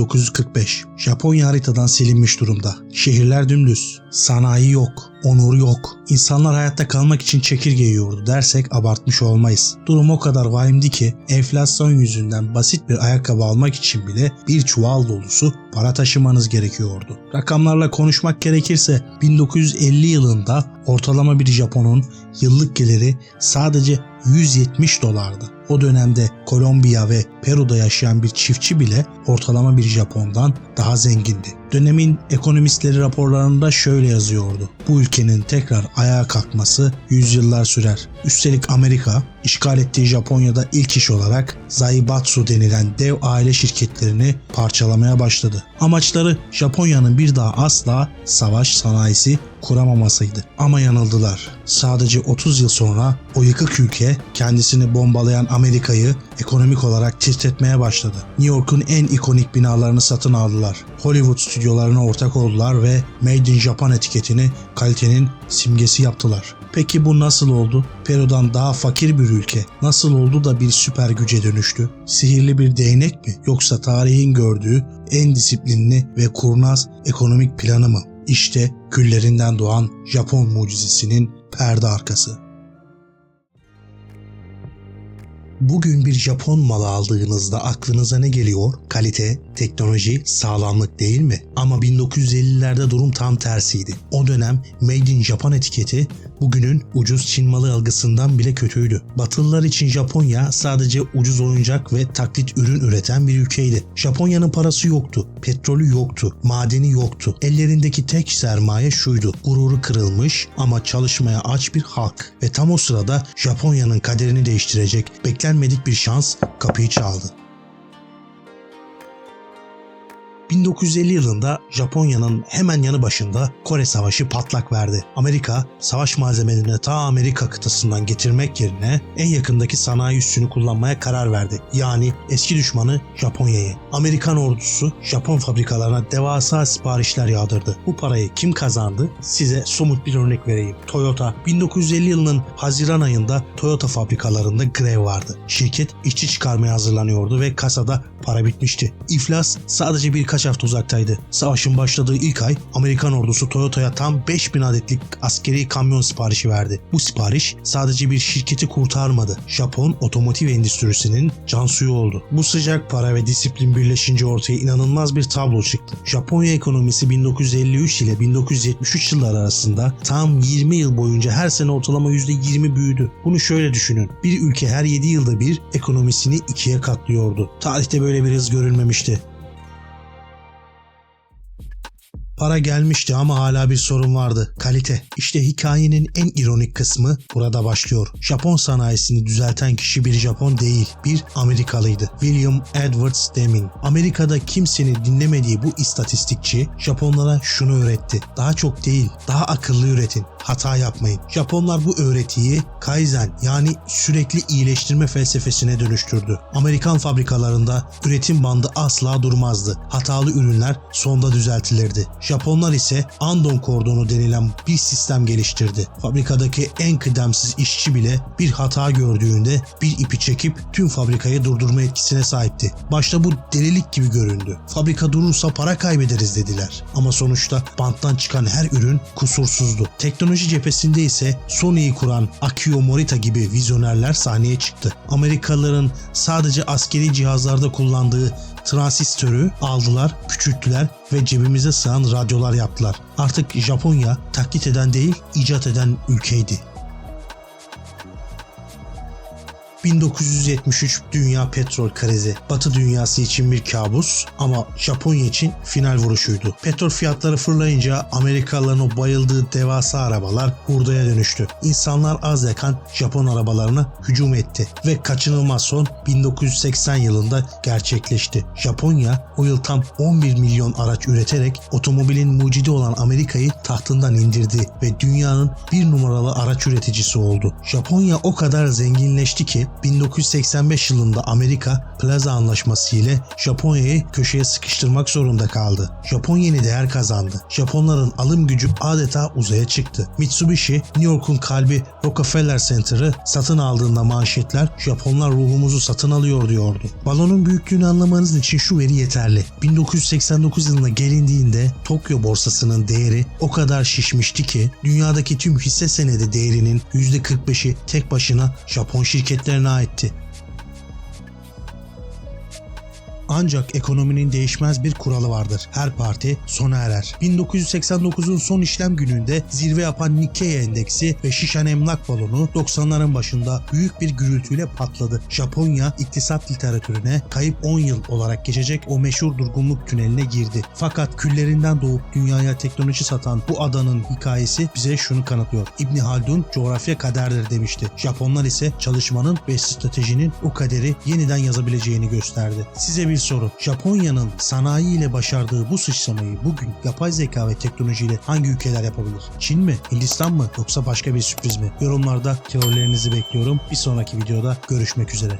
1945. Japonya haritadan silinmiş durumda. Şehirler dümdüz. Sanayi yok. Onur yok. İnsanlar hayatta kalmak için çekirge yiyordu dersek abartmış olmayız. Durum o kadar vahimdi ki enflasyon yüzünden basit bir ayakkabı almak için bile bir çuval dolusu para taşımanız gerekiyordu. Rakamlarla konuşmak gerekirse 1950 yılında ortalama bir Japon'un yıllık geliri sadece 170 dolardı. O dönemde Kolombiya ve Peru'da yaşayan bir çiftçi bile ortalama bir Japon'dan daha zengindi. Dönemin ekonomistleri raporlarında şöyle yazıyordu: bu ülkenin tekrar ayağa kalkması yüzyıllar sürer. Üstelik Amerika, işgal ettiği Japonya'da ilk iş olarak Zaibatsu denilen dev aile şirketlerini parçalamaya başladı. Amaçları Japonya'nın bir daha asla savaş sanayisi kuramamasıydı. Ama yanıldılar. Sadece 30 yıl sonra o yıkık ülke kendisini bombalayan Amerika'yı ekonomik olarak titretmeye başladı. New York'un en ikonik binalarını satın aldılar. Hollywood stüdyolarına ortak oldular ve Made in Japan etiketini kalitenin simgesi yaptılar. Peki bu nasıl oldu? Peru'dan daha fakir bir ülke nasıl oldu da bir süper güce dönüştü? Sihirli bir değnek mi? Yoksa tarihin gördüğü en disiplinli ve kurnaz ekonomik planı mı? İşte küllerinden doğan Japon mucizesinin perde arkası. Bugün bir Japon malı aldığınızda aklınıza ne geliyor? Kalite, teknoloji, sağlamlık değil mi? Ama 1950'lerde durum tam tersiydi. O dönem Made in Japan etiketi bugünün ucuz Çin malı algısından bile kötüydü. Batılılar için Japonya sadece ucuz oyuncak ve taklit ürün üreten bir ülkeydi. Japonya'nın parası yoktu, petrolü yoktu, madeni yoktu. Ellerindeki tek sermaye şuydu: gururu kırılmış ama çalışmaya aç bir halk. Ve tam o sırada Japonya'nın kaderini değiştirecek beklenmedik bir şans kapıyı çaldı. 1950 yılında Japonya'nın hemen yanı başında Kore Savaşı patlak verdi. Amerika, savaş malzemelerini ta Amerika kıtasından getirmek yerine en yakındaki sanayi üssünü kullanmaya karar verdi. Yani eski düşmanı Japonya'yı. Amerikan ordusu Japon fabrikalarına devasa siparişler yağdırdı. Bu parayı kim kazandı? Size somut bir örnek vereyim. Toyota. 1950 yılının Haziran ayında Toyota fabrikalarında grev vardı. Şirket işçi çıkarmaya hazırlanıyordu ve kasada para bitmişti. İflas sadece birkaç hafta uzaktaydı. Savaşın başladığı ilk ay Amerikan ordusu Toyota'ya tam 5000 adetlik askeri kamyon siparişi verdi. Bu sipariş sadece bir şirketi kurtarmadı. Japon otomotiv endüstrisinin can suyu oldu. Bu sıcak para ve disiplin birleşince ortaya inanılmaz bir tablo çıktı. Japonya ekonomisi 1953 ile 1973 yılları arasında tam 20 yıl boyunca her sene ortalama %20 büyüdü. Bunu şöyle düşünün: bir ülke her 7 yılda bir ekonomisini ikiye katlıyordu. Tarihte böyle bir hız görülmemişti. Para gelmişti ama hala bir sorun vardı: kalite. İşte hikayenin en ironik kısmı burada başlıyor. Japon sanayisini düzelten kişi bir Japon değil, bir Amerikalıydı. William Edwards Deming. Amerika'da kimsenin dinlemediği bu istatistikçi Japonlara şunu öğretti: daha çok değil, daha akıllı üretin, hata yapmayın. Japonlar bu öğretiyi Kaizen, yani sürekli iyileştirme felsefesine dönüştürdü. Amerikan fabrikalarında üretim bandı asla durmazdı. Hatalı ürünler sonda düzeltilirdi. Japonlar ise Andon kordonu denilen bir sistem geliştirdi. Fabrikadaki en kıdemsiz işçi bile bir hata gördüğünde bir ipi çekip tüm fabrikayı durdurma etkisine sahipti. Başta bu delilik gibi göründü. Fabrika durursa para kaybederiz dediler. Ama sonuçta banttan çıkan her ürün kusursuzdu. Teknoloji cephesinde ise Sony'yi kuran Akio Morita gibi vizyonerler sahneye çıktı. Amerikalıların sadece askeri cihazlarda kullandığı transistörü aldılar, küçülttüler ve cebimize sığan radyolar yaptılar. Artık Japonya taklit eden değil, icat eden ülkeydi. 1973 dünya petrol krizi. Batı dünyası için bir kabus ama Japonya için final vuruşuydu. Petrol fiyatları fırlayınca Amerikalıların o bayıldığı devasa arabalar hurdaya dönüştü. İnsanlar az yakan Japon arabalarına hücum etti ve kaçınılmaz son 1980 yılında gerçekleşti. Japonya o yıl tam 11 milyon araç üreterek otomobilin mucidi olan Amerika'yı tahtından indirdi ve dünyanın bir numaralı araç üreticisi oldu. Japonya o kadar zenginleşti ki 1985 yılında Amerika Plaza Anlaşması ile Japonya'yı köşeye sıkıştırmak zorunda kaldı. Japon yeni değer kazandı. Japonların alım gücü adeta uzaya çıktı. Mitsubishi, New York'un kalbi Rockefeller Center'ı satın aldığında manşetler "Japonlar ruhumuzu satın alıyor" diyordu. Balonun büyüklüğünü anlamanız için şu veri yeterli. 1989 yılına gelindiğinde Tokyo borsasının değeri o kadar şişmişti ki dünyadaki tüm hisse senedi değerinin %45'i tek başına Japon şirketlerine aitti. Ancak ekonominin değişmez bir kuralı vardır. Her parti sona erer. 1989'un son işlem gününde zirve yapan Nikkei endeksi ve şişen emlak balonu 90'ların başında büyük bir gürültüyle patladı. Japonya iktisat literatürüne kayıp 10 yıl olarak geçecek o meşhur durgunluk tüneline girdi. Fakat küllerinden doğup dünyaya teknoloji satan bu adanın hikayesi bize şunu kanıtlıyor. İbn Haldun coğrafya kaderdir demişti. Japonlar ise çalışmanın ve stratejinin o kaderi yeniden yazabileceğini gösterdi. Size bir soru. Japonya'nın sanayi ile başardığı bu sıçramayı bugün yapay zeka ve teknolojiyle hangi ülkeler yapabilir? Çin mi? Hindistan mı? Yoksa başka bir sürpriz mi? Yorumlarda teorilerinizi bekliyorum. Bir sonraki videoda görüşmek üzere.